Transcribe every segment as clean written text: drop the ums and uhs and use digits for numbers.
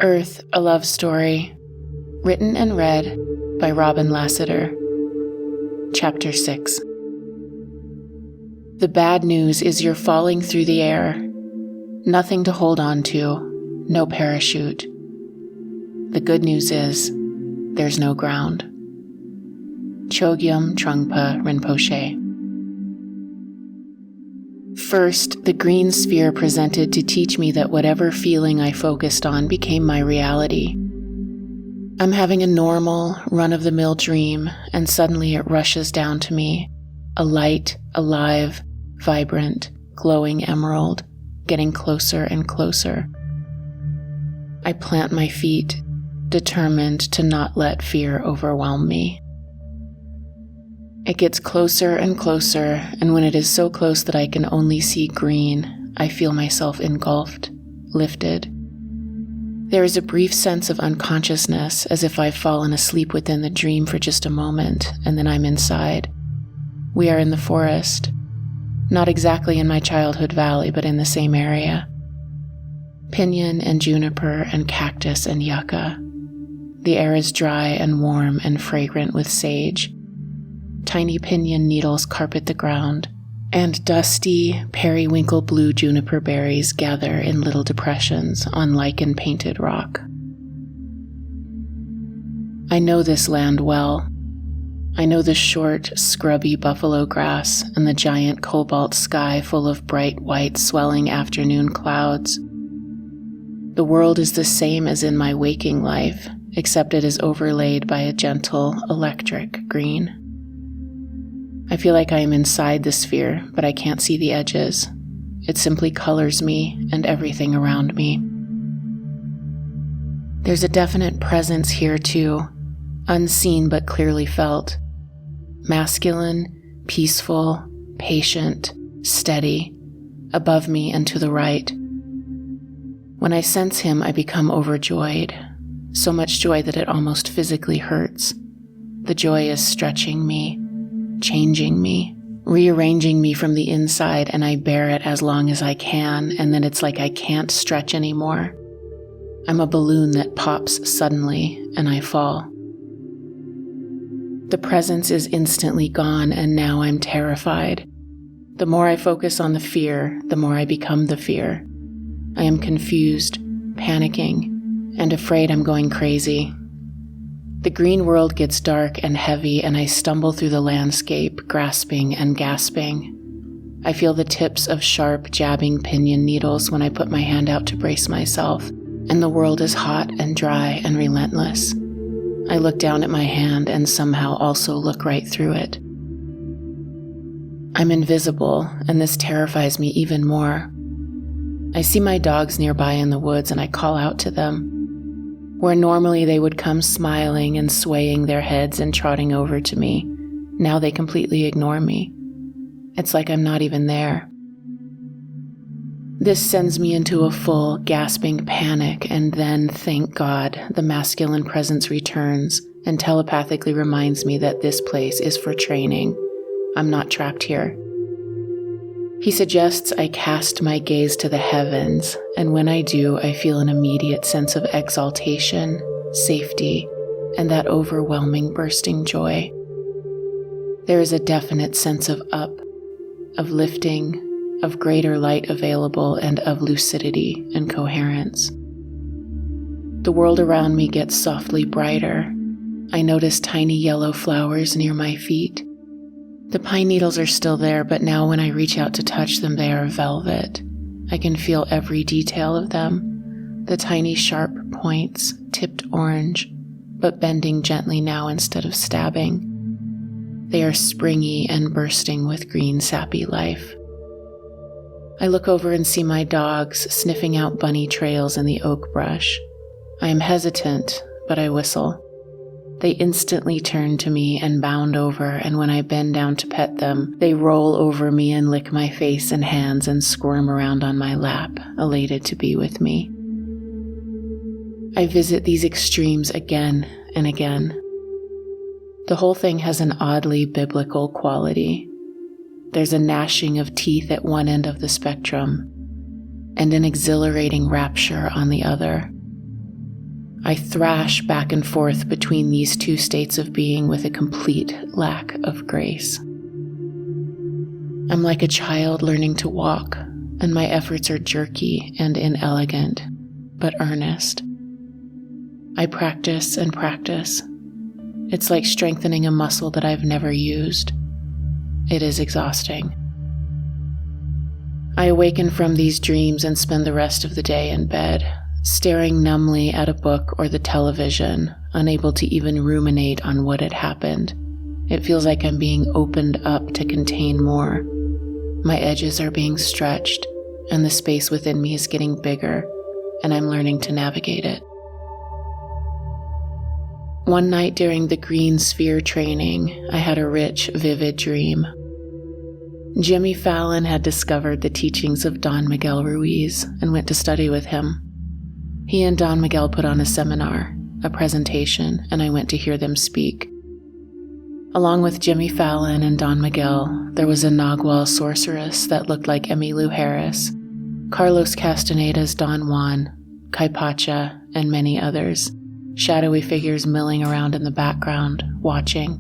Earth, a Love Story, written and read by Robin Lassiter. Chapter 6. The bad news is you're falling through the air. Nothing to hold on to, no parachute. The good news is there's no ground. Chogyam, Trungpa, Rinpoche. First, the green sphere presented to teach me that whatever feeling I focused on became my reality. I'm having a normal, run-of-the-mill dream, and suddenly it rushes down to me, a light, alive, vibrant, glowing emerald, getting closer and closer. I plant my feet, determined to not let fear overwhelm me. It gets closer and closer, and when it is so close that I can only see green, I feel myself engulfed, lifted. There is a brief sense of unconsciousness, as if I've fallen asleep within the dream for just a moment, and then I'm inside. We are in the forest. Not exactly in my childhood valley, but in the same area. Pinyon and juniper and cactus and yucca. The air is dry and warm and fragrant with sage. Tiny pinyon needles carpet the ground, and dusty, periwinkle blue juniper berries gather in little depressions on lichen-painted rock. I know this land well. I know the short, scrubby buffalo grass and the giant cobalt sky full of bright white swelling afternoon clouds. The world is the same as in my waking life, except it is overlaid by a gentle, electric green. I feel like I am inside the sphere, but I can't see the edges. It simply colors me and everything around me. There's a definite presence here too, unseen but clearly felt. Masculine, peaceful, patient, steady, above me and to the right. When I sense him, I become overjoyed. So much joy that it almost physically hurts. The joy is stretching me, changing me, rearranging me from the inside, and I bear it as long as I can, and then it's like I can't stretch anymore. I'm a balloon that pops suddenly, and I fall. The presence is instantly gone, and now I'm terrified. The more I focus on the fear, the more I become the fear. I am confused, panicking, and afraid I'm going crazy. The green world gets dark and heavy, and I stumble through the landscape, grasping and gasping. I feel the tips of sharp, jabbing pinyon needles when I put my hand out to brace myself, and the world is hot and dry and relentless. I look down at my hand and somehow also look right through it. I'm invisible, and this terrifies me even more. I see my dogs nearby in the woods, and I call out to them. Where normally they would come smiling and swaying their heads and trotting over to me, now they completely ignore me. It's like I'm not even there. This sends me into a full, gasping panic, and then, thank God, the masculine presence returns and telepathically reminds me that this place is for training. I'm not trapped here. He suggests I cast my gaze to the heavens, and when I do, I feel an immediate sense of exaltation, safety, and that overwhelming bursting joy. There is a definite sense of up, of lifting, of greater light available, and of lucidity and coherence. The world around me gets softly brighter. I notice tiny yellow flowers near my feet. The pine needles are still there, but now when I reach out to touch them, they are velvet. I can feel every detail of them. The tiny sharp points, tipped orange, but bending gently now instead of stabbing. They are springy and bursting with green sappy life. I look over and see my dogs sniffing out bunny trails in the oak brush. I am hesitant, but I whistle. They instantly turn to me and bound over, and when I bend down to pet them, they roll over me and lick my face and hands and squirm around on my lap, elated to be with me. I visit these extremes again and again. The whole thing has an oddly biblical quality. There's a gnashing of teeth at one end of the spectrum, and an exhilarating rapture on the other. I thrash back and forth between these two states of being with a complete lack of grace. I'm like a child learning to walk, and my efforts are jerky and inelegant, but earnest. I practice and practice. It's like strengthening a muscle that I've never used. It is exhausting. I awaken from these dreams and spend the rest of the day in bed, staring numbly at a book or the television, unable to even ruminate on what had happened. It feels like I'm being opened up to contain more. My edges are being stretched, and the space within me is getting bigger, and I'm learning to navigate it. One night during the green sphere training, I had a rich, vivid dream. Jimmy Fallon had discovered the teachings of Don Miguel Ruiz and went to study with him. He and Don Miguel put on a seminar, a presentation, and I went to hear them speak. Along with Jimmy Fallon and Don Miguel, there was a Nagual sorceress that looked like Emmylou Harris, Carlos Castaneda's Don Juan, Caipacha, and many others, shadowy figures milling around in the background, watching.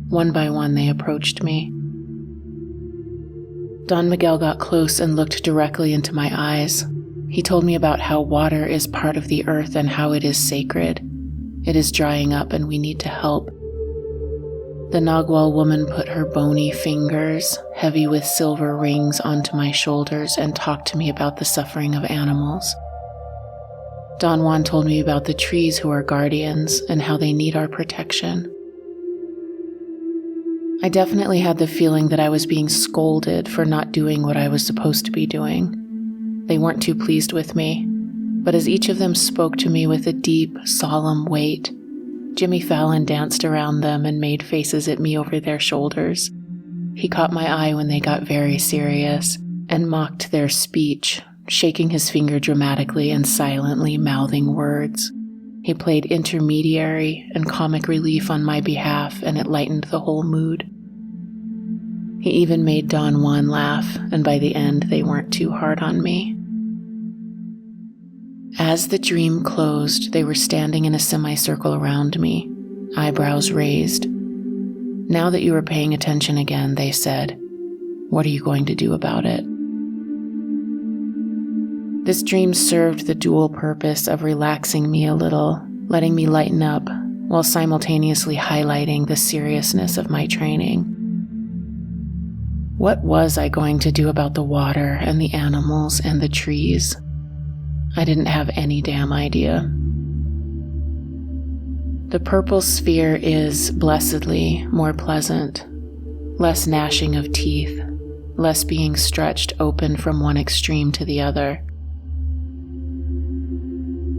One by one, they approached me. Don Miguel got close and looked directly into my eyes. He told me about how water is part of the earth and how it is sacred. It is drying up and we need to help. The Nagual woman put her bony fingers, heavy with silver rings, onto my shoulders and talked to me about the suffering of animals. Don Juan told me about the trees who are guardians and how they need our protection. I definitely had the feeling that I was being scolded for not doing what I was supposed to be doing. They weren't too pleased with me, but as each of them spoke to me with a deep, solemn weight, Jimmy Fallon danced around them and made faces at me over their shoulders. He caught my eye when they got very serious and mocked their speech, shaking his finger dramatically and silently mouthing words. He played intermediary and comic relief on my behalf, and it lightened the whole mood. He even made Don Juan laugh, and by the end, they weren't too hard on me. As the dream closed, they were standing in a semicircle around me, eyebrows raised. "Now that you are paying attention again," they said, "what are you going to do about it?" This dream served the dual purpose of relaxing me a little, letting me lighten up, while simultaneously highlighting the seriousness of my training. What was I going to do about the water and the animals and the trees? I didn't have any damn idea. The purple sphere is, blessedly, more pleasant, less gnashing of teeth, less being stretched open from one extreme to the other.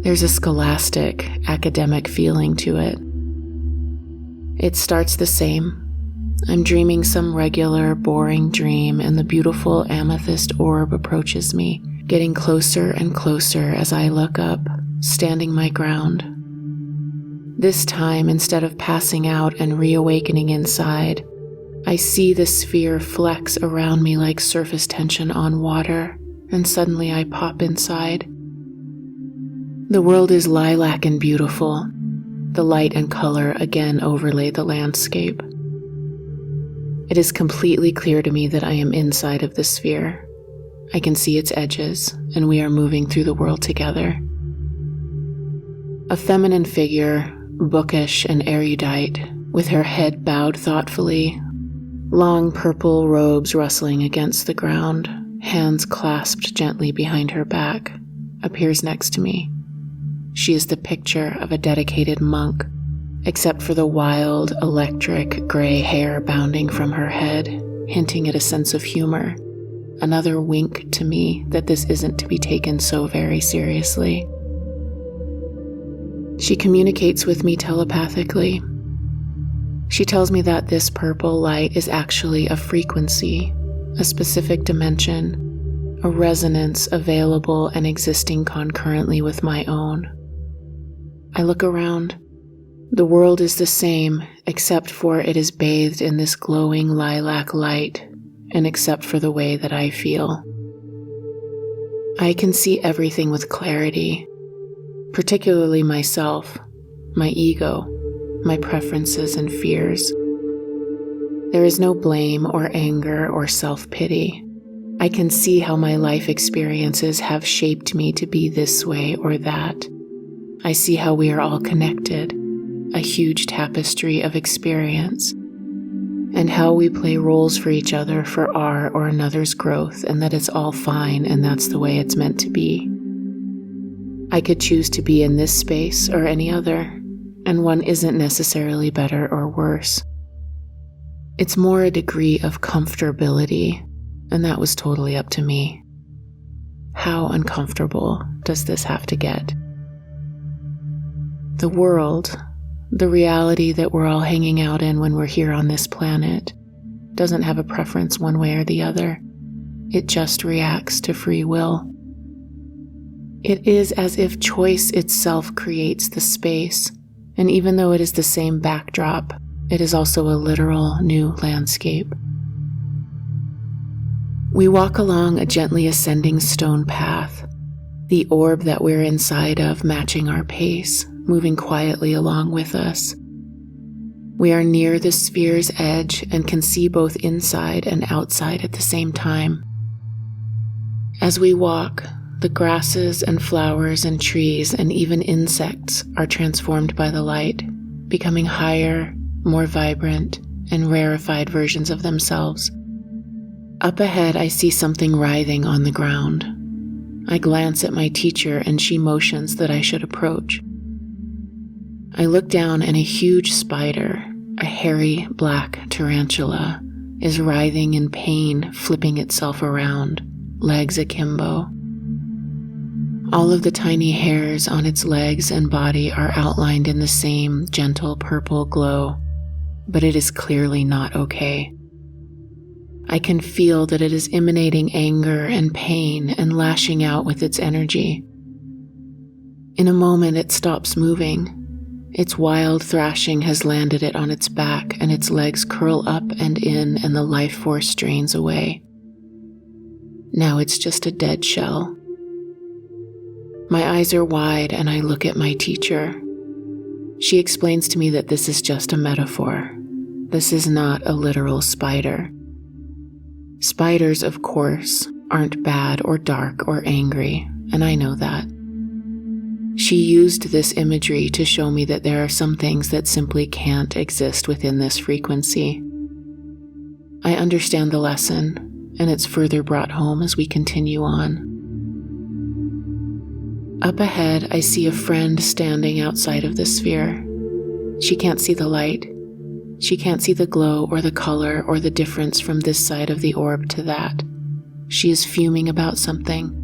There's a scholastic, academic feeling to it. It starts the same. I'm dreaming some regular, boring dream, and the beautiful amethyst orb approaches me, getting closer and closer as I look up, standing my ground. This time, instead of passing out and reawakening inside, I see the sphere flex around me like surface tension on water, and suddenly I pop inside. The world is lilac and beautiful. The light and color again overlay the landscape. It is completely clear to me that I am inside of the sphere. I can see its edges, and we are moving through the world together. A feminine figure, bookish and erudite, with her head bowed thoughtfully, long purple robes rustling against the ground, hands clasped gently behind her back, appears next to me. She is the picture of a dedicated monk, except for the wild, electric gray hair bounding from her head, hinting at a sense of humor. Another wink to me that this isn't to be taken so very seriously. She communicates with me telepathically. She tells me that this purple light is actually a frequency, a specific dimension, a resonance available and existing concurrently with my own. I look around. The world is the same, except for it is bathed in this glowing lilac light, and except for the way that I feel. I can see everything with clarity, particularly myself, my ego, my preferences and fears. There is no blame or anger or self-pity. I can see how my life experiences have shaped me to be this way or that. I see how we are all connected, a huge tapestry of experience, and how we play roles for each other for our or another's growth, and that it's all fine and that's the way it's meant to be. I could choose to be in this space or any other, and one isn't necessarily better or worse. It's more a degree of comfortability, and that was totally up to me. How uncomfortable does this have to get? The world, the reality that we're all hanging out in when we're here on this planet, doesn't have a preference one way or the other. It just reacts to free will. It is as if choice itself creates the space, and even though it is the same backdrop, it is also a literal new landscape. We walk along a gently ascending stone path, the orb that we're inside of matching our pace, moving quietly along with us. We are near the sphere's edge and can see both inside and outside at the same time. As we walk, the grasses and flowers and trees and even insects are transformed by the light, becoming higher, more vibrant, and rarefied versions of themselves. Up ahead, I see something writhing on the ground. I glance at my teacher and she motions that I should approach. I look down and a huge spider, a hairy black tarantula, is writhing in pain, flipping itself around, legs akimbo. All of the tiny hairs on its legs and body are outlined in the same gentle purple glow, but it is clearly not okay. I can feel that it is emanating anger and pain and lashing out with its energy. In a moment, it stops moving. Its wild thrashing has landed it on its back, and its legs curl up and in, and the life force drains away. Now it's just a dead shell. My eyes are wide, and I look at my teacher. She explains to me that this is just a metaphor. This is not a literal spider. Spiders, of course, aren't bad or dark or angry, and I know that. She used this imagery to show me that there are some things that simply can't exist within this frequency. I understand the lesson, and it's further brought home as we continue on. Up ahead, I see a friend standing outside of the sphere. She can't see the light. She can't see the glow or the color or the difference from this side of the orb to that. She is fuming about something.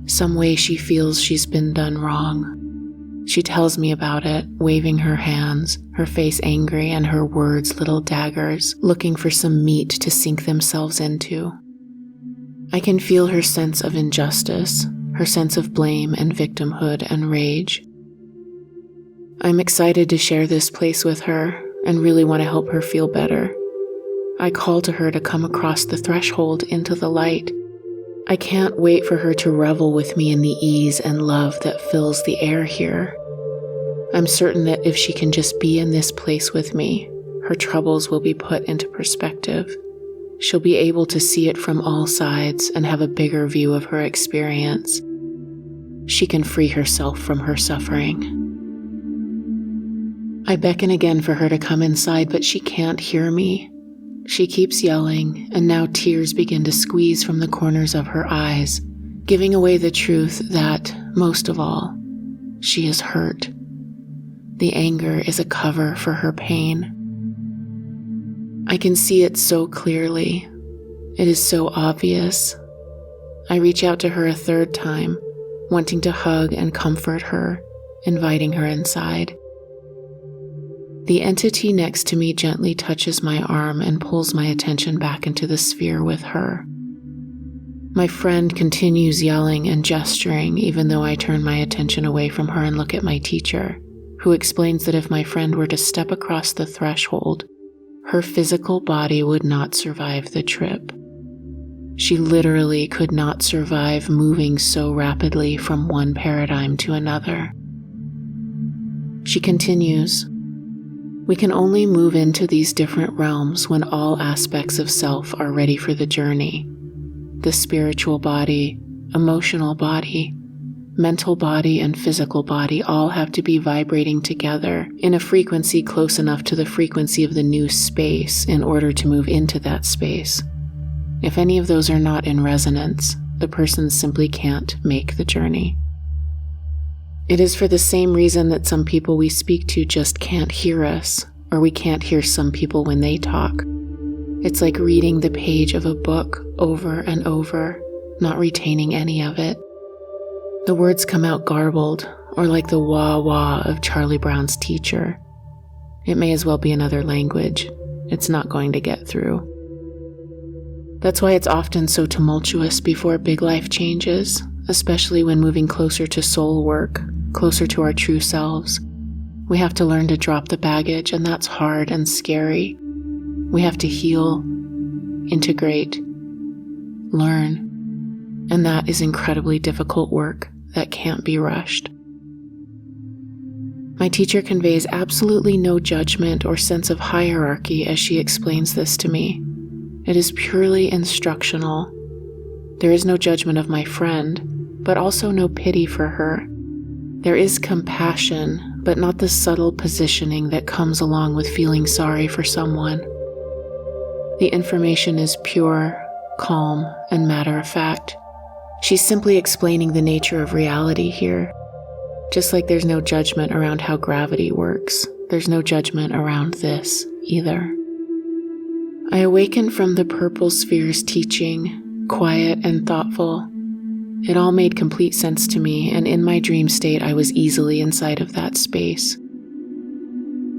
Some way she feels she's been done wrong. She tells me about it, waving her hands, her face angry and her words little daggers, looking for some meat to sink themselves into. I can feel her sense of injustice, her sense of blame and victimhood and rage. I'm excited to share this place with her and really want to help her feel better. I call to her to come across the threshold into the light. I can't wait for her to revel with me in the ease and love that fills the air here. I'm certain that if she can just be in this place with me, her troubles will be put into perspective. She'll be able to see it from all sides and have a bigger view of her experience. She can free herself from her suffering. I beckon again for her to come inside, but she can't hear me. She keeps yelling, and now tears begin to squeeze from the corners of her eyes, giving away the truth that, most of all, she is hurt. The anger is a cover for her pain. I can see it so clearly. It is so obvious. I reach out to her a third time, wanting to hug and comfort her, inviting her inside. The entity next to me gently touches my arm and pulls my attention back into the sphere with her. My friend continues yelling and gesturing, even though I turn my attention away from her and look at my teacher, who explains that if my friend were to step across the threshold, her physical body would not survive the trip. She literally could not survive moving so rapidly from one paradigm to another. She continues, "We can only move into these different realms when all aspects of self are ready for the journey. The spiritual body, emotional body, mental body, and physical body all have to be vibrating together in a frequency close enough to the frequency of the new space in order to move into that space. If any of those are not in resonance, the person simply can't make the journey. It is for the same reason that some people we speak to just can't hear us, or we can't hear some people when they talk. It's like reading the page of a book over and over, not retaining any of it. The words come out garbled, or like the wah-wah of Charlie Brown's teacher. It may as well be another language. It's not going to get through. That's why it's often so tumultuous before big life changes, especially when moving closer to soul work, closer to our true selves. We have to learn to drop the baggage, and that's hard and scary. We have to heal, integrate, learn, and that is incredibly difficult work that can't be rushed. My teacher conveys absolutely no judgment or sense of hierarchy as she explains this to me. It is purely instructional. There is no judgment of my friend, but also no pity for her. There is compassion, but not the subtle positioning that comes along with feeling sorry for someone. The information is pure, calm, and matter-of-fact. She's simply explaining the nature of reality here. Just like there's no judgment around how gravity works, there's no judgment around this either. I awakened from the purple sphere's teaching, quiet and thoughtful. It all made complete sense to me, and in my dream state, I was easily inside of that space.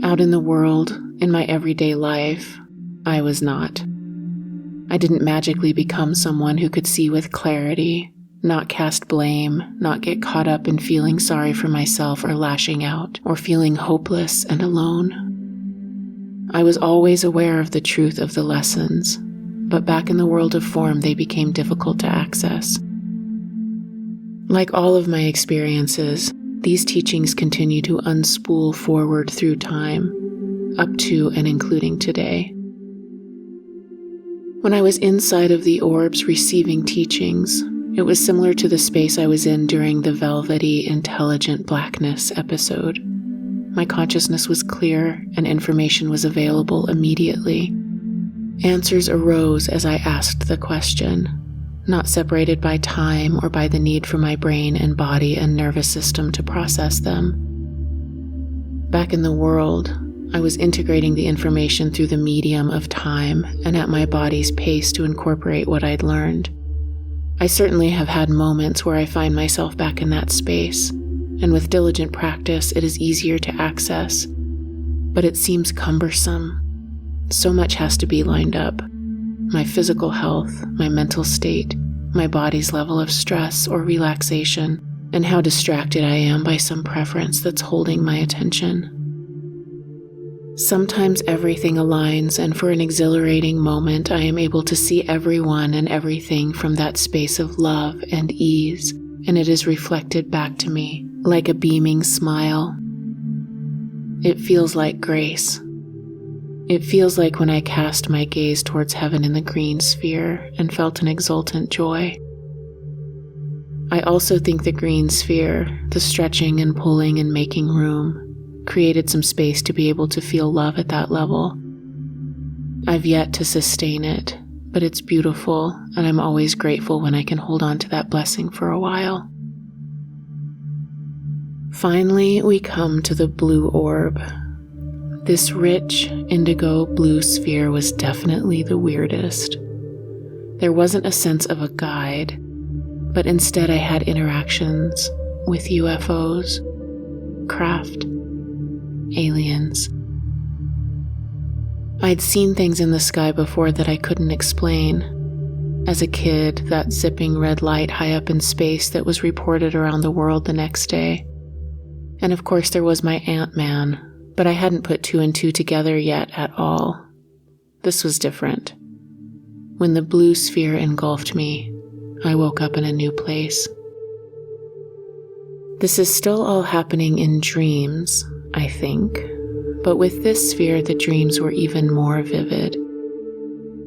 Out in the world, in my everyday life, I was not. I didn't magically become someone who could see with clarity, not cast blame, not get caught up in feeling sorry for myself or lashing out, or feeling hopeless and alone. I was always aware of the truth of the lessons, but back in the world of form, they became difficult to access. Like all of my experiences, these teachings continue to unspool forward through time, up to and including today. When I was inside of the orbs receiving teachings, it was similar to the space I was in during the velvety, intelligent blackness episode. My consciousness was clear and information was available immediately. Answers arose as I asked the question, not separated by time or by the need for my brain and body and nervous system to process them. Back in the world, I was integrating the information through the medium of time and at my body's pace to incorporate what I'd learned. I certainly have had moments where I find myself back in that space, and with diligent practice, it is easier to access. But it seems cumbersome. So much has to be lined up. My physical health, my mental state, my body's level of stress or relaxation, and how distracted I am by some preference that's holding my attention. Sometimes everything aligns, and for an exhilarating moment, I am able to see everyone and everything from that space of love and ease, and it is reflected back to me like a beaming smile. It feels like grace. It feels like when I cast my gaze towards heaven in the green sphere and felt an exultant joy. I also think the green sphere, the stretching and pulling and making room, created some space to be able to feel love at that level. I've yet to sustain it, but it's beautiful, and I'm always grateful when I can hold on to that blessing for a while. Finally, we come to the blue orb. This rich, indigo blue sphere was definitely the weirdest. There wasn't a sense of a guide, but instead I had interactions with UFOs, craft, aliens. I'd seen things in the sky before that I couldn't explain. As a kid, that zipping red light high up in space that was reported around the world the next day. And of course there was my Ant-Man, but I hadn't put two and two together yet at all. This was different. When the blue sphere engulfed me, I woke up in a new place. This is still all happening in dreams, I think, but with this sphere the dreams were even more vivid.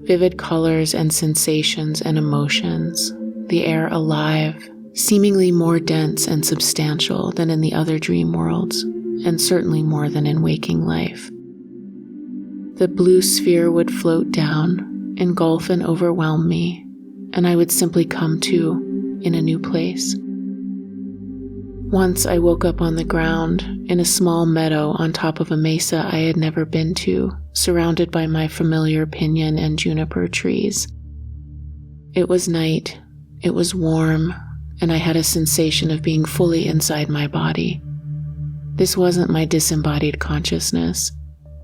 Vivid colors and sensations and emotions, the air alive, seemingly more dense and substantial than in the other dream worlds, and certainly more than in waking life. The blue sphere would float down, engulf and overwhelm me, and I would simply come to in a new place. Once I woke up on the ground in a small meadow on top of a mesa I had never been to, surrounded by my familiar pinyon and juniper trees. It was night, it was warm, and I had a sensation of being fully inside my body. This wasn't my disembodied consciousness.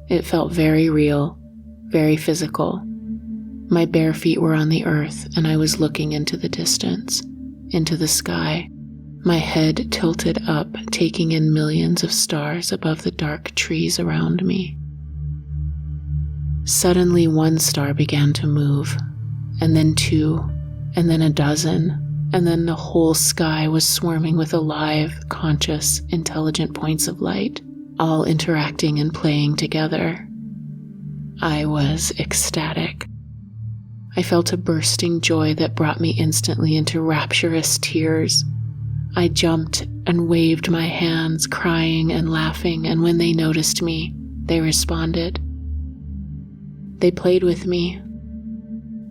It felt very real, very physical. My bare feet were on the earth, and I was looking into the distance, into the sky, my head tilted up, taking in millions of stars above the dark trees around me. Suddenly, one star began to move, and then two, and then a dozen, and then the whole sky was swarming with alive, conscious, intelligent points of light, all interacting and playing together. I was ecstatic. I felt a bursting joy that brought me instantly into rapturous tears. I jumped and waved my hands, crying and laughing, and when they noticed me, they responded. They played with me.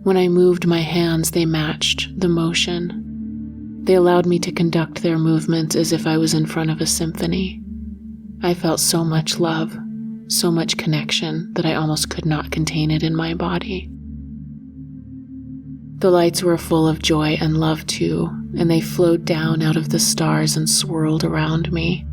When I moved my hands, they matched the motion. They allowed me to conduct their movements as if I was in front of a symphony. I felt so much love, so much connection that I almost could not contain it in my body. The lights were full of joy and love too, and they flowed down out of the stars and swirled around me.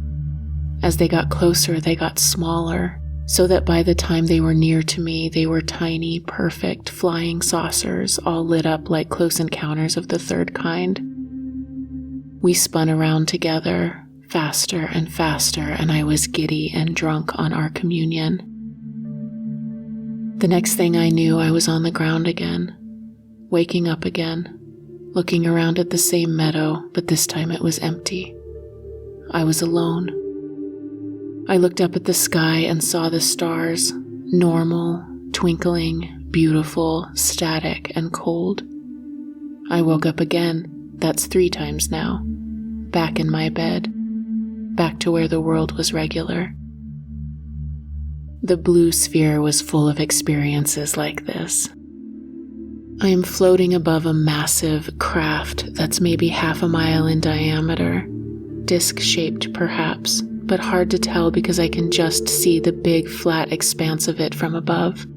As they got closer, they got smaller, so that by the time they were near to me, they were tiny, perfect, flying saucers, all lit up like close encounters of the third kind. We spun around together, faster and faster, and I was giddy and drunk on our communion. The next thing I knew, I was on the ground again, waking up again, looking around at the same meadow, but this time it was empty. I was alone. I looked up at the sky and saw the stars, normal, twinkling, beautiful, static, and cold. I woke up again, that's 3 times now, back in my bed, back to where the world was regular. The blue sphere was full of experiences like this. I am floating above a massive craft that's maybe 1/2 mile in diameter, disc-shaped perhaps, but hard to tell because I can just see the big flat expanse of it from above.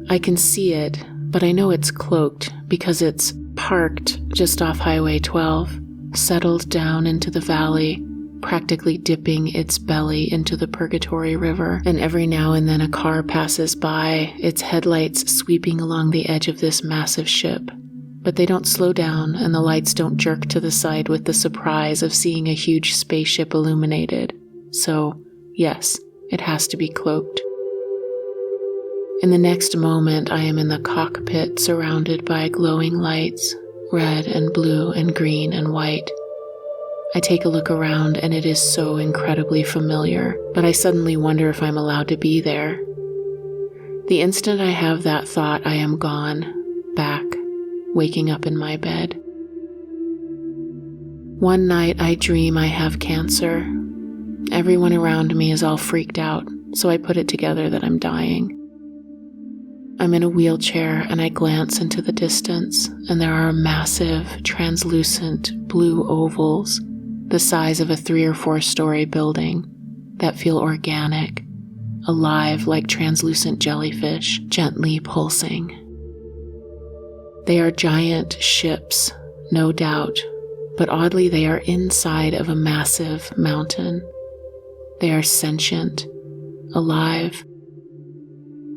I can see it, but I know it's cloaked because it's parked just off Highway 12, settled down into the valley, practically dipping its belly into the Purgatory River, and every now and then a car passes by, its headlights sweeping along the edge of this massive ship. But they don't slow down, and the lights don't jerk to the side with the surprise of seeing a huge spaceship illuminated. So, yes, it has to be cloaked. In the next moment, I am in the cockpit surrounded by glowing lights, red and blue and green and white. I take a look around and it is so incredibly familiar, but I suddenly wonder if I'm allowed to be there. The instant I have that thought, I am gone, back, waking up in my bed. One night I dream I have cancer. Everyone around me is all freaked out, so I put it together that I'm dying. I'm in a wheelchair and I glance into the distance, and there are massive, translucent blue ovals, the size of a 3 or 4 story building, that feel organic, alive like translucent jellyfish, gently pulsing. They are giant ships, no doubt, but oddly they are inside of a massive mountain. They are sentient, alive.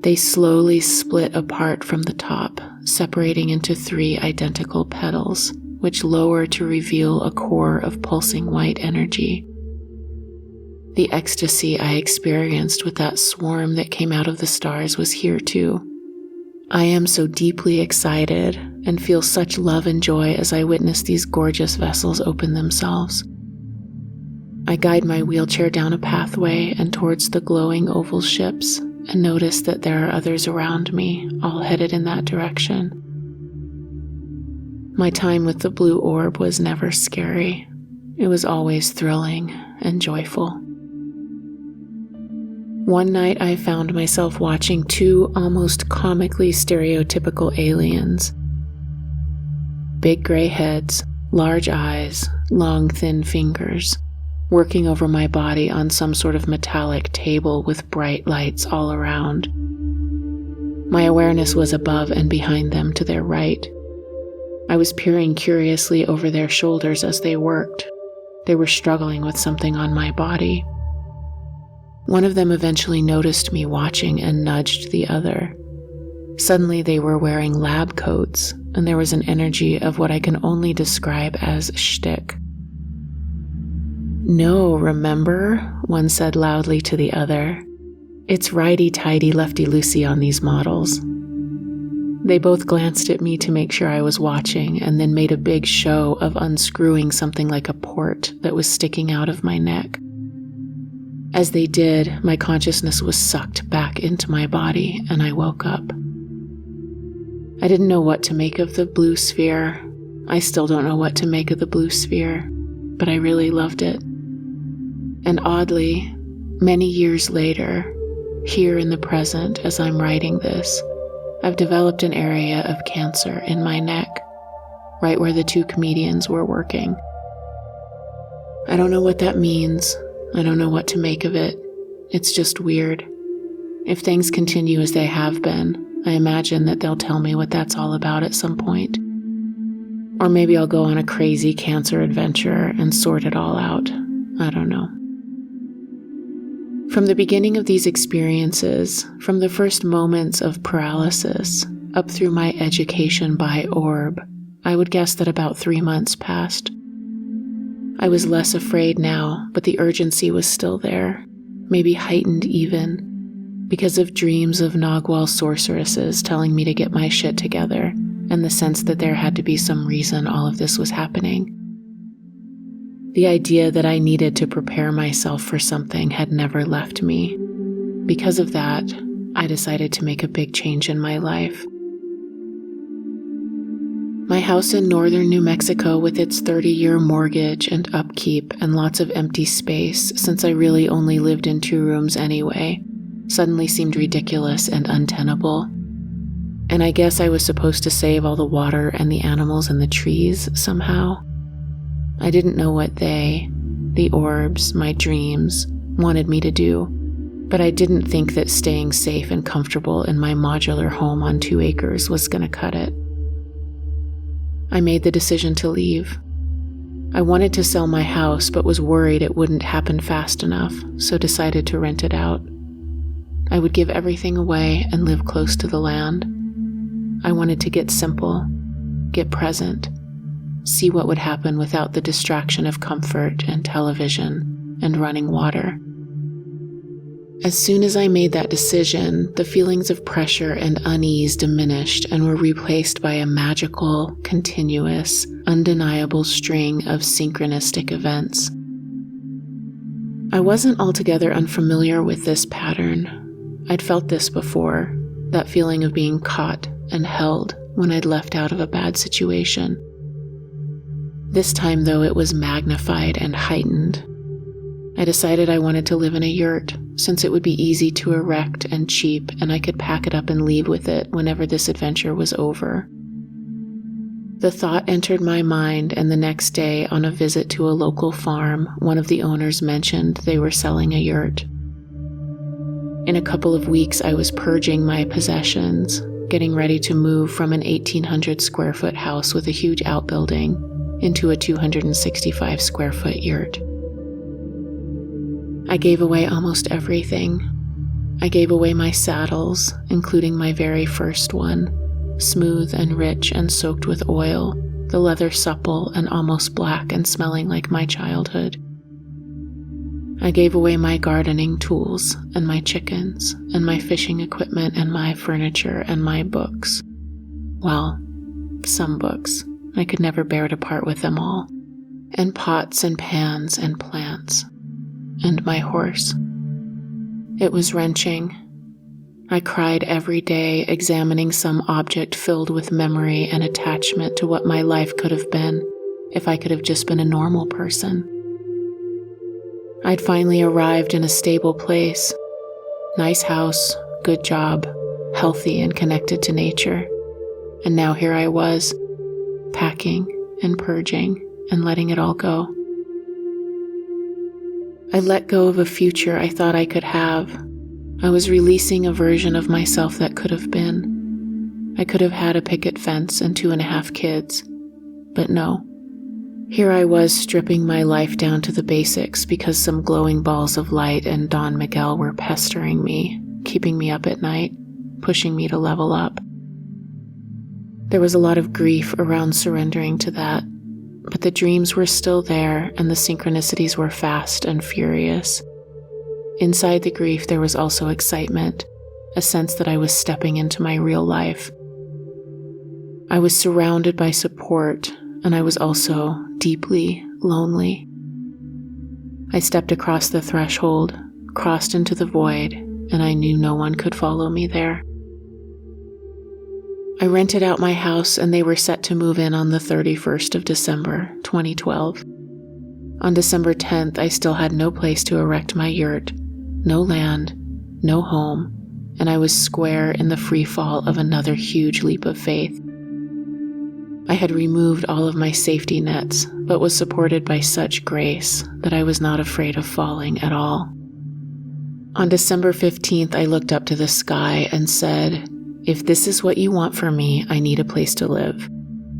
They slowly split apart from the top, separating into 3 identical petals, which lower to reveal a core of pulsing white energy. The ecstasy I experienced with that swarm that came out of the stars was here too. I am so deeply excited and feel such love and joy as I witness these gorgeous vessels open themselves. I guide my wheelchair down a pathway and towards the glowing oval ships and notice that there are others around me, all headed in that direction. My time with the blue orb was never scary. It was always thrilling and joyful. One night I found myself watching two almost comically stereotypical aliens. Big gray heads, large eyes, long thin fingers, working over my body on some sort of metallic table with bright lights all around. My awareness was above and behind them to their right. I was peering curiously over their shoulders as they worked. They were struggling with something on my body. One of them eventually noticed me watching and nudged the other. Suddenly they were wearing lab coats, and there was an energy of what I can only describe as shtick. "No, remember?" one said loudly to the other. "It's righty-tighty, lefty-loosey on these models." They both glanced at me to make sure I was watching and then made a big show of unscrewing something like a port that was sticking out of my neck. As they did, my consciousness was sucked back into my body and I woke up. I didn't know what to make of the blue sphere. I still don't know what to make of the blue sphere, but I really loved it. And oddly, many years later, here in the present as I'm writing this, I've developed an area of cancer in my neck, right where the two comedians were working. I don't know what that means. I don't know what to make of it. It's just weird. If things continue as they have been, I imagine that they'll tell me what that's all about at some point. Or maybe I'll go on a crazy cancer adventure and sort it all out. I don't know. From the beginning of these experiences, from the first moments of paralysis, up through my education by orb, I would guess that about 3 months passed. I was less afraid now, but the urgency was still there, maybe heightened even, because of dreams of Nagual sorceresses telling me to get my shit together, and the sense that there had to be some reason all of this was happening. The idea that I needed to prepare myself for something had never left me. Because of that, I decided to make a big change in my life. My house in northern New Mexico with its 30-year mortgage and upkeep and lots of empty space, since I really only lived in 2 rooms anyway, suddenly seemed ridiculous and untenable. And I guess I was supposed to save all the water and the animals and the trees somehow. I didn't know what they, the orbs, my dreams, wanted me to do, but I didn't think that staying safe and comfortable in my modular home on 2 acres was going to cut it. I made the decision to leave. I wanted to sell my house, but was worried it wouldn't happen fast enough, so decided to rent it out. I would give everything away and live close to the land. I wanted to get simple, get present, see what would happen without the distraction of comfort and television and running water. As soon as I made that decision, the feelings of pressure and unease diminished and were replaced by a magical, continuous, undeniable string of synchronistic events. I wasn't altogether unfamiliar with this pattern. I'd felt this before, that feeling of being caught and held when I'd left out of a bad situation. This time, though, it was magnified and heightened. I decided I wanted to live in a yurt, since it would be easy to erect and cheap, and I could pack it up and leave with it whenever this adventure was over. The thought entered my mind, and the next day, on a visit to a local farm, one of the owners mentioned they were selling a yurt. In a couple of weeks, I was purging my possessions, getting ready to move from an 1,800 square foot house with a huge outbuilding into a 265 square foot yurt. I gave away almost everything. I gave away my saddles, including my very first one, smooth and rich and soaked with oil, the leather supple and almost black and smelling like my childhood. I gave away my gardening tools and my chickens and my fishing equipment and my furniture and my books. Well, some books. I could never bear to part with them all. And pots and pans and plants. And my horse. It was wrenching. I cried every day, examining some object filled with memory and attachment to what my life could have been if I could have just been a normal person. I'd finally arrived in a stable place. Nice house, good job, healthy and connected to nature. And now here I was, packing and purging and letting it all go. I let go of a future I thought I could have. I was releasing a version of myself that could have been. I could have had a picket fence and 2.5 kids. But no. Here I was stripping my life down to the basics because some glowing balls of light and Don Miguel were pestering me, keeping me up at night, pushing me to level up. There was a lot of grief around surrendering to that, but the dreams were still there and the synchronicities were fast and furious. Inside the grief there was also excitement, a sense that I was stepping into my real life. I was surrounded by support, and I was also deeply lonely. I stepped across the threshold, crossed into the void, and I knew no one could follow me there. I rented out my house and they were set to move in on the 31st of December, 2012. On December 10th, I still had no place to erect my yurt, no land, no home, and I was square in the free fall of another huge leap of faith. I had removed all of my safety nets, but was supported by such grace that I was not afraid of falling at all. On December 15th, I looked up to the sky and said, "If this is what you want for me, I need a place to live.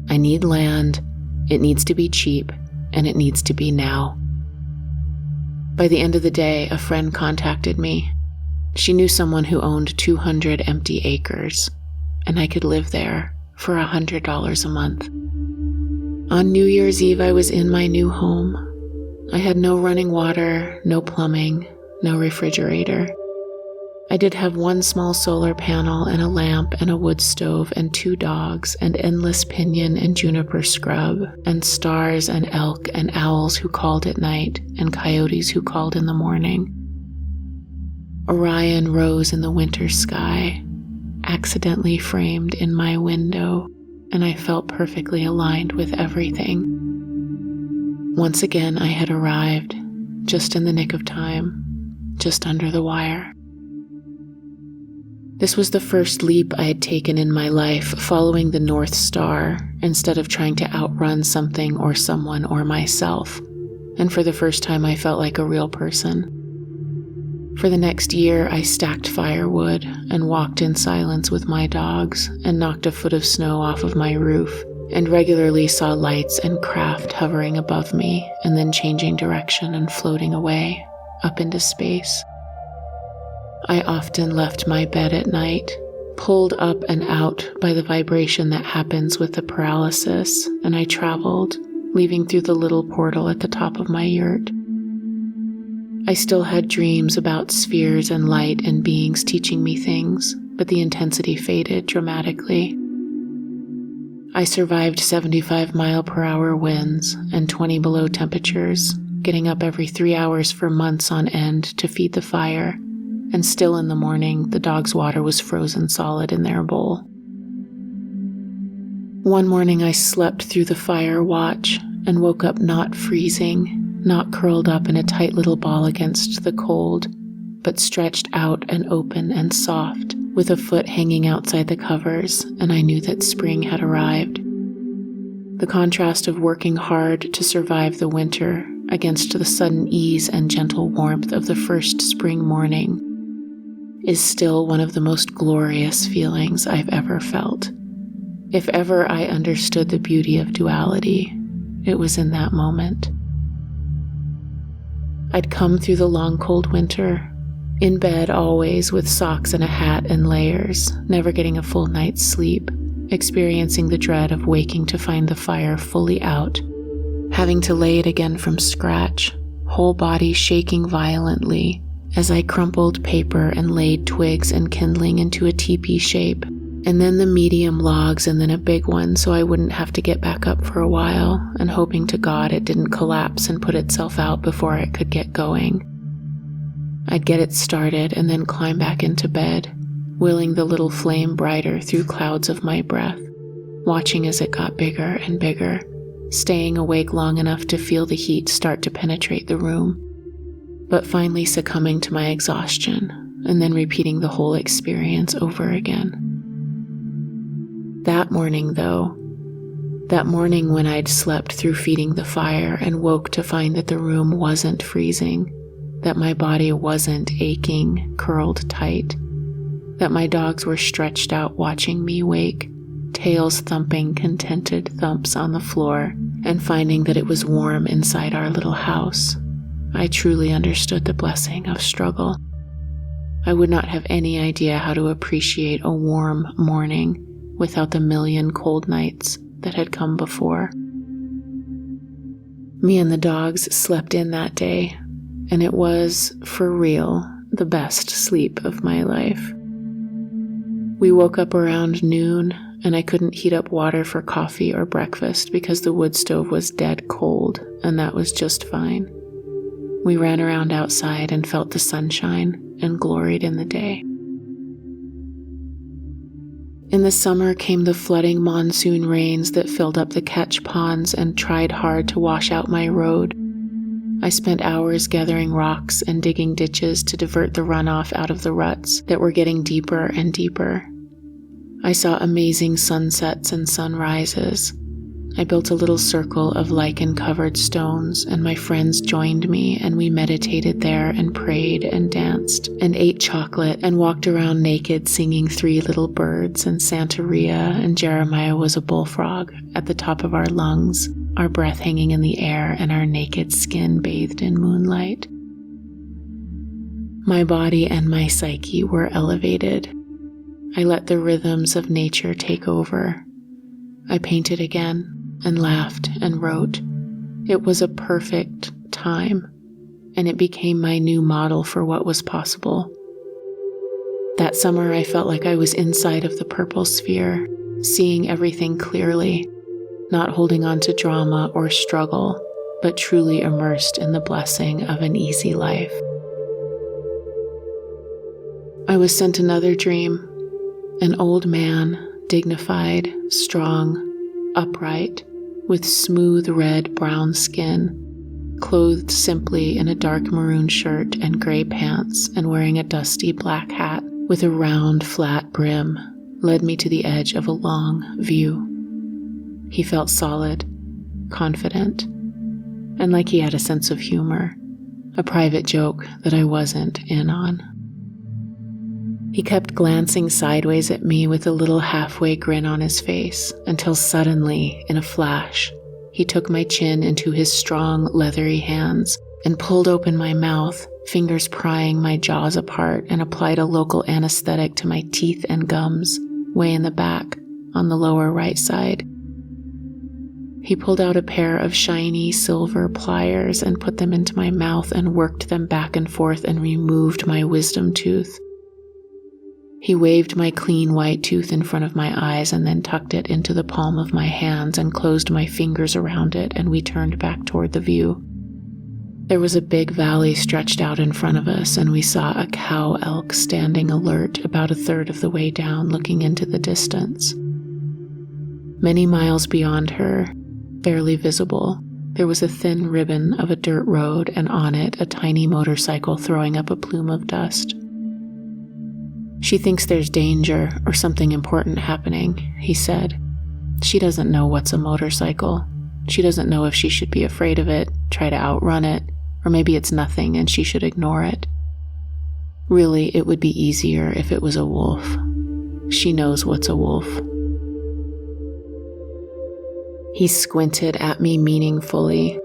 I need land, it needs to be cheap, and it needs to be now." By the end of the day, a friend contacted me. She knew someone who owned 200 empty acres, and I could live there for $100 a month. On New Year's Eve, I was in my new home. I had no running water, no plumbing, no refrigerator. I did have one small solar panel and a lamp and a wood stove and 2 dogs and endless pinyon and juniper scrub and stars and elk and owls who called at night and coyotes who called in the morning. Orion rose in the winter sky, accidentally framed in my window, and I felt perfectly aligned with everything. Once again, I had arrived, just in the nick of time, just under the wire. This was the first leap I had taken in my life, following the North Star, instead of trying to outrun something or someone or myself, and for the first time I felt like a real person. For the next year, I stacked firewood and walked in silence with my dogs and knocked a foot of snow off of my roof and regularly saw lights and craft hovering above me and then changing direction and floating away, up into space. I often left my bed at night, pulled up and out by the vibration that happens with the paralysis, and I traveled, leaving through the little portal at the top of my yurt. I still had dreams about spheres and light and beings teaching me things, but the intensity faded dramatically. I survived 75-mile-per-hour winds and 20 below temperatures, getting up every 3 hours for months on end to feed the fire, and still in the morning, the dog's water was frozen solid in their bowl. One morning I slept through the fire watch and woke up not freezing, not curled up in a tight little ball against the cold, but stretched out and open and soft, with a foot hanging outside the covers, and I knew that spring had arrived. The contrast of working hard to survive the winter against the sudden ease and gentle warmth of the first spring morning is still one of the most glorious feelings I've ever felt. If ever I understood the beauty of duality, it was in that moment. I'd come through the long cold winter, in bed always with socks and a hat and layers, never getting a full night's sleep, experiencing the dread of waking to find the fire fully out, having to lay it again from scratch, whole body shaking violently as I crumpled paper and laid twigs and kindling into a teepee shape, and then the medium logs and then a big one so I wouldn't have to get back up for a while, and hoping to God it didn't collapse and put itself out before it could get going. I'd get it started and then climb back into bed, willing the little flame brighter through clouds of my breath, watching as it got bigger and bigger, staying awake long enough to feel the heat start to penetrate the room, but finally succumbing to my exhaustion and then repeating the whole experience over again. That morning, though, that morning when I'd slept through feeding the fire and woke to find that the room wasn't freezing, that my body wasn't aching, curled tight, that my dogs were stretched out watching me wake, tails thumping contented thumps on the floor, and finding that it was warm inside our little house, I truly understood the blessing of struggle. I would not have any idea how to appreciate a warm morning without the million cold nights that had come before. Me and the dogs slept in that day, and it was, for real, the best sleep of my life. We woke up around noon, and I couldn't heat up water for coffee or breakfast because the wood stove was dead cold, and that was just fine. We ran around outside and felt the sunshine and gloried in the day. In the summer came the flooding monsoon rains that filled up the catch ponds and tried hard to wash out my road. I spent hours gathering rocks and digging ditches to divert the runoff out of the ruts that were getting deeper and deeper. I saw amazing sunsets and sunrises. I built a little circle of lichen-covered stones, and my friends joined me, and we meditated there and prayed and danced and ate chocolate and walked around naked singing Three Little Birds and Santeria, and Jeremiah was a bullfrog at the top of our lungs, our breath hanging in the air and our naked skin bathed in moonlight. My body and my psyche were elevated. I let the rhythms of nature take over. I painted again and laughed and wrote. It was a perfect time, and it became my new model for what was possible. That summer, I felt like I was inside of the purple sphere, seeing everything clearly, not holding on to drama or struggle, but truly immersed in the blessing of an easy life. I was sent another dream, an old man, dignified, strong, upright, with smooth red-brown skin, clothed simply in a dark maroon shirt and gray pants and wearing a dusty black hat with a round, flat brim, led me to the edge of a long view. He felt solid, confident, and like he had a sense of humor, a private joke that I wasn't in on. He kept glancing sideways at me with a little halfway grin on his face until suddenly, in a flash, he took my chin into his strong, leathery hands and pulled open my mouth, fingers prying my jaws apart, and applied a local anesthetic to my teeth and gums, way in the back, on the lower right side. He pulled out a pair of shiny silver pliers and put them into my mouth and worked them back and forth and removed my wisdom tooth. He waved my clean white tooth in front of my eyes and then tucked it into the palm of my hands and closed my fingers around it, and we turned back toward the view. There was a big valley stretched out in front of us, and we saw a cow elk standing alert about a third of the way down, looking into the distance. Many miles beyond her, barely visible, there was a thin ribbon of a dirt road, and on it a tiny motorcycle throwing up a plume of dust. She thinks there's danger or something important happening, he said. She doesn't know what's a motorcycle. She doesn't know if she should be afraid of it, try to outrun it, or maybe it's nothing and she should ignore it. Really, it would be easier if it was a wolf. She knows what's a wolf. He squinted at me meaningfully.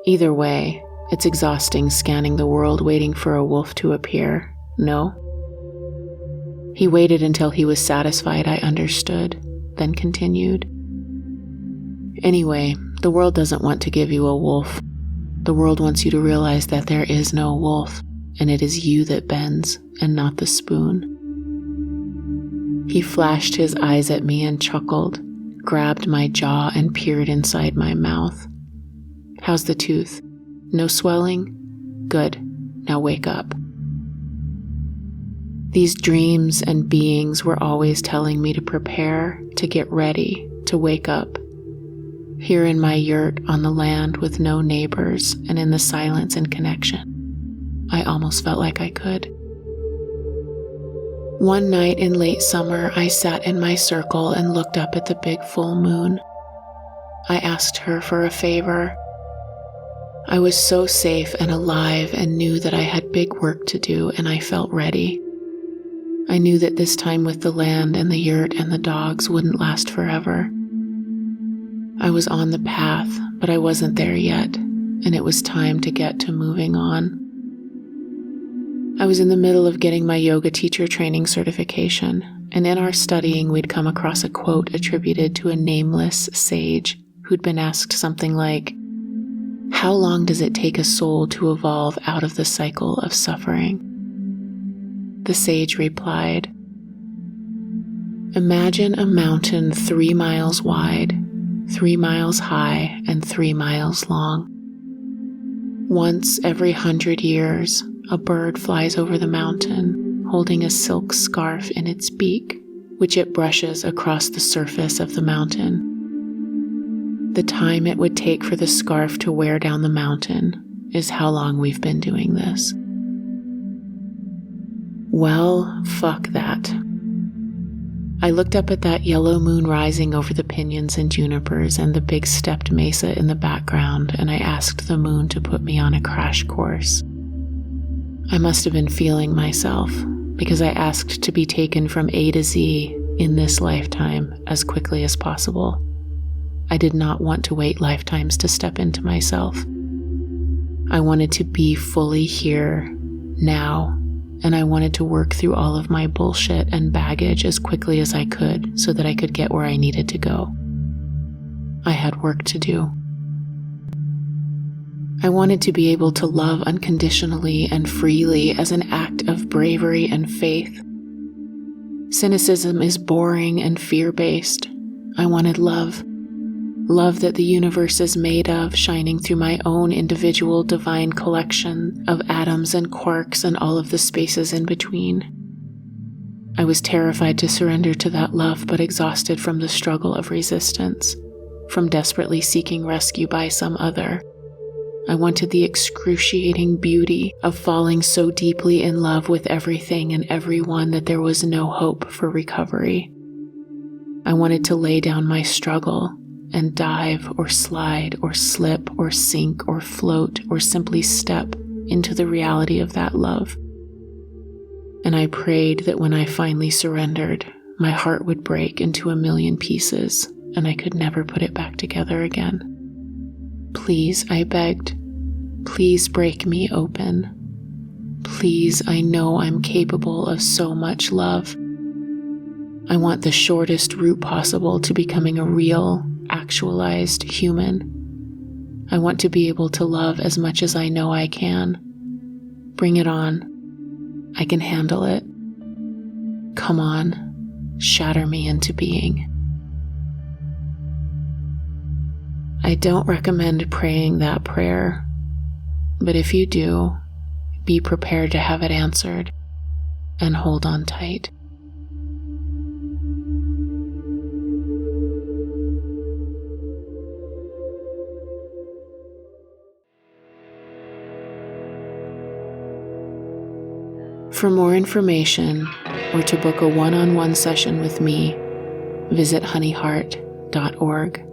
Either way, it's exhausting scanning the world waiting for a wolf to appear, no? He waited until he was satisfied I understood, then continued. Anyway, the world doesn't want to give you a wolf. The world wants you to realize that there is no wolf, and it is you that bends, and not the spoon. He flashed his eyes at me and chuckled, grabbed my jaw and peered inside my mouth. How's the tooth? No swelling? Good. Now wake up. These dreams and beings were always telling me to prepare, to get ready, to wake up. Here in my yurt on the land with no neighbors and in the silence and connection, I almost felt like I could. One night in late summer, I sat in my circle and looked up at the big full moon. I asked her for a favor. I was so safe and alive and knew that I had big work to do, and I felt ready. I knew that this time with the land and the yurt and the dogs wouldn't last forever. I was on the path, but I wasn't there yet, and it was time to get to moving on. I was in the middle of getting my yoga teacher training certification, and in our studying we'd come across a quote attributed to a nameless sage who'd been asked something like, "How long does it take a soul to evolve out of the cycle of suffering?" The sage replied, "Imagine a mountain 3 miles wide, 3 miles high, and 3 miles long. Once every 100 years, a bird flies over the mountain, holding a silk scarf in its beak, which it brushes across the surface of the mountain. The time it would take for the scarf to wear down the mountain is how long we've been doing this." Well, fuck that. I looked up at that yellow moon rising over the pinyons and junipers and the big stepped mesa in the background, and I asked the moon to put me on a crash course. I must have been feeling myself, because I asked to be taken from A to Z in this lifetime as quickly as possible. I did not want to wait lifetimes to step into myself. I wanted to be fully here, now, and I wanted to work through all of my bullshit and baggage as quickly as I could so that I could get where I needed to go. I had work to do. I wanted to be able to love unconditionally and freely as an act of bravery and faith. Cynicism is boring and fear-based. I wanted love. Love that the universe is made of, shining through my own individual divine collection of atoms and quarks and all of the spaces in between. I was terrified to surrender to that love, but exhausted from the struggle of resistance, from desperately seeking rescue by some other. I wanted the excruciating beauty of falling so deeply in love with everything and everyone that there was no hope for recovery. I wanted to lay down my struggle and dive or slide or slip or sink or float or simply step into the reality of that love. And I prayed that when I finally surrendered, my heart would break into 1,000,000 pieces and I could never put it back together again. Please, I begged, please break me open. Please, I know I'm capable of so much love. I want the shortest route possible to becoming a real, actualized human. I want to be able to love as much as I know I can. Bring it on. I can handle it. Come on, shatter me into being. I don't recommend praying that prayer, but if you do, be prepared to have it answered and hold on tight. For more information or to book a one-on-one session with me, visit honeyheart.org.